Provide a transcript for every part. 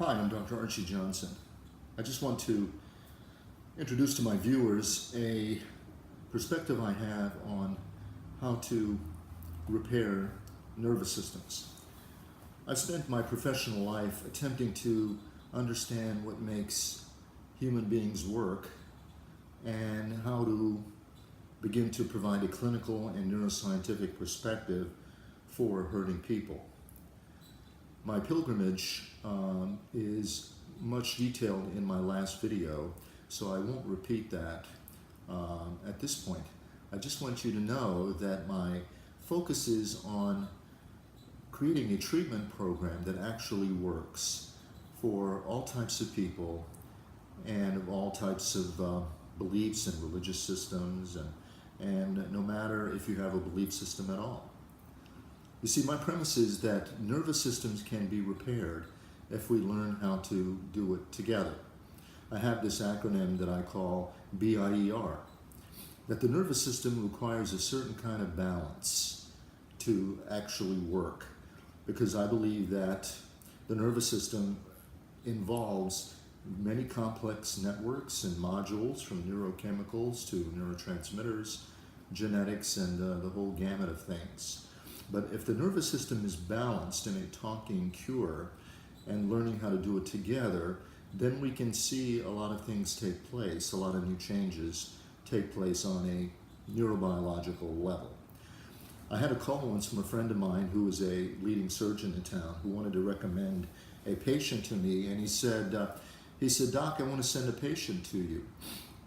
Hi, I'm Dr. Archie Johnson. I just want to introduce to my viewers a perspective I have on how to repair nervous systems. I've spent my professional life attempting to understand what makes human beings work and how to begin to provide a clinical and neuroscientific perspective for hurting people. My pilgrimage is much detailed in my last video, so I won't repeat that at this point. I just want you to know that my focus is on creating a treatment program that actually works for all types of people and of all types of beliefs and religious systems, and no matter if you have a belief system at all. You see, my premise is that nervous systems can be repaired if we learn how to do it together. I have this acronym that I call BIER, that the nervous system requires a certain kind of balance to actually work, because I believe that the nervous system involves many complex networks and modules, from neurochemicals to neurotransmitters, genetics, and the whole gamut of things. But if the nervous system is balanced in a talking cure and learning how to do it together, then we can see a lot of things take place, a lot of new changes take place on a neurobiological level. I had a call once from a friend of mine who was a leading surgeon in town who wanted to recommend a patient to me, and he said, Doc, I want to send a patient to you.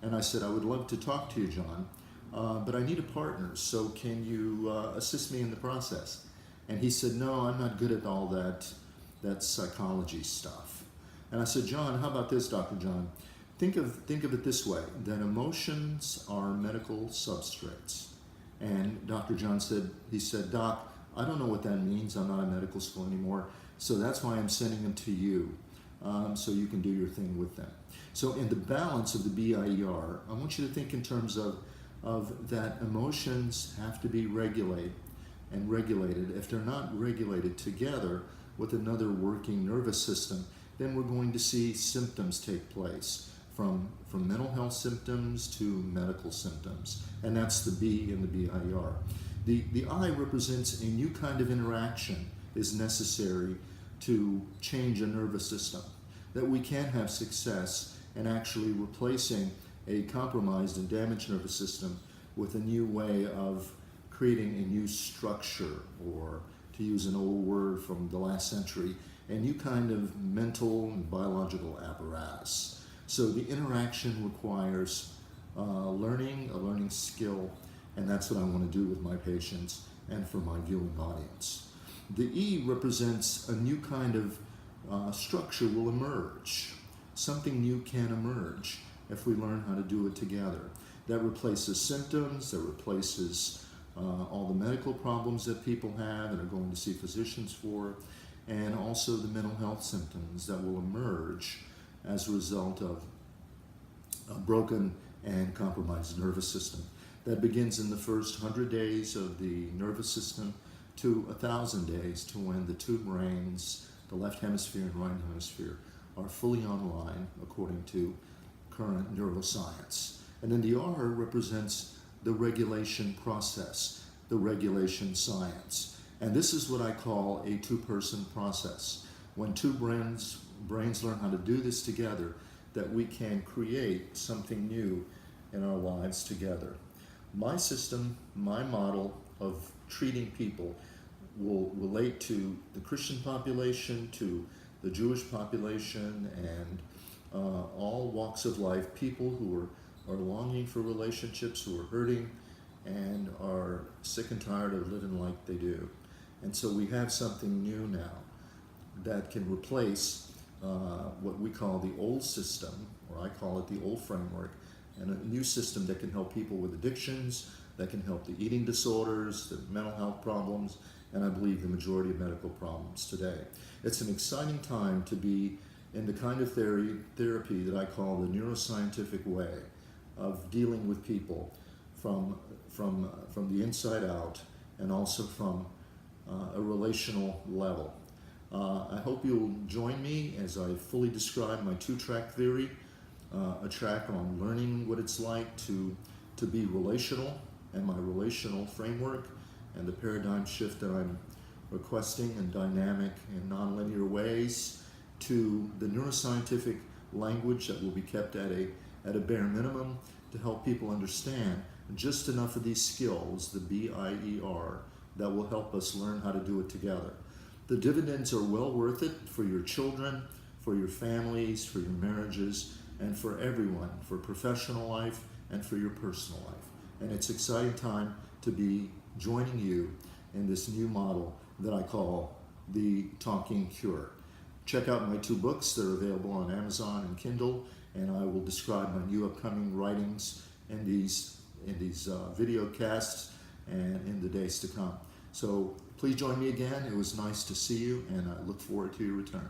And I said, I would love to talk to you, John. But I need a partner, so can you assist me in the process? And he said, no, I'm not good at all that psychology stuff. And I said, John, how about this, Dr. John? Think of it this way, that emotions are medical substrates. And Dr. John said, Doc, I don't know what that means. I'm not in medical school anymore, so that's why I'm sending them to you, so you can do your thing with them. So in the balance of the BIER, I want you to think in terms of that emotions have to be regulated. If they're not regulated together with another working nervous system, then we're going to see symptoms take place, from mental health symptoms to medical symptoms. And that's the B in the BIER. The I represents a new kind of interaction is necessary to change a nervous system, that we can have success in actually replacing a compromised and damaged nervous system with a new way of creating a new structure, or to use an old word from the last century, a new kind of mental and biological apparatus. So the interaction requires a learning skill, and that's what I want to do with my patients and for my viewing audience. The E represents a new kind of structure will emerge. Something new can emerge if we learn how to do it together. That replaces symptoms, that replaces all the medical problems that people have and are going to see physicians for, and also the mental health symptoms that will emerge as a result of a broken and compromised nervous system. That begins in the first 100 days of the nervous system to 1,000 days, to when the two brains, the left hemisphere and right hemisphere, are fully online according to current neuroscience. And then the R represents the regulation process, the regulation science. And this is what I call a two-person process. When two brains learn how to do this together, that we can create something new in our lives together. My system, my model of treating people will relate to the Christian population, to the Jewish population, and all walks of life, people who are longing for relationships, who are hurting and are sick and tired of living like they do. And so we have something new now that can replace what we call the old system, or I call it the old framework, and a new system that can help people with addictions, that can help the eating disorders, the mental health problems, and I believe the majority of medical problems today. It's an exciting time to be in the kind of therapy that I call the neuroscientific way of dealing with people from the inside out, and also from a relational level. I hope you'll join me as I fully describe my two-track theory, a track on learning what it's like to be relational and my relational framework and the paradigm shift that I'm requesting in dynamic and nonlinear ways, to the neuroscientific language that will be kept at a bare minimum to help people understand just enough of these skills, the BIER, that will help us learn how to do it together. The dividends are well worth it for your children, for your families, for your marriages, and for everyone, for professional life and for your personal life. And it's an exciting time to be joining you in this new model that I call the Talking Cure. Check out my 2 books. They're available on Amazon and Kindle, and I will describe my new upcoming writings in these video casts and in the days to come. So please join me again. It was nice to see you, and I look forward to your return.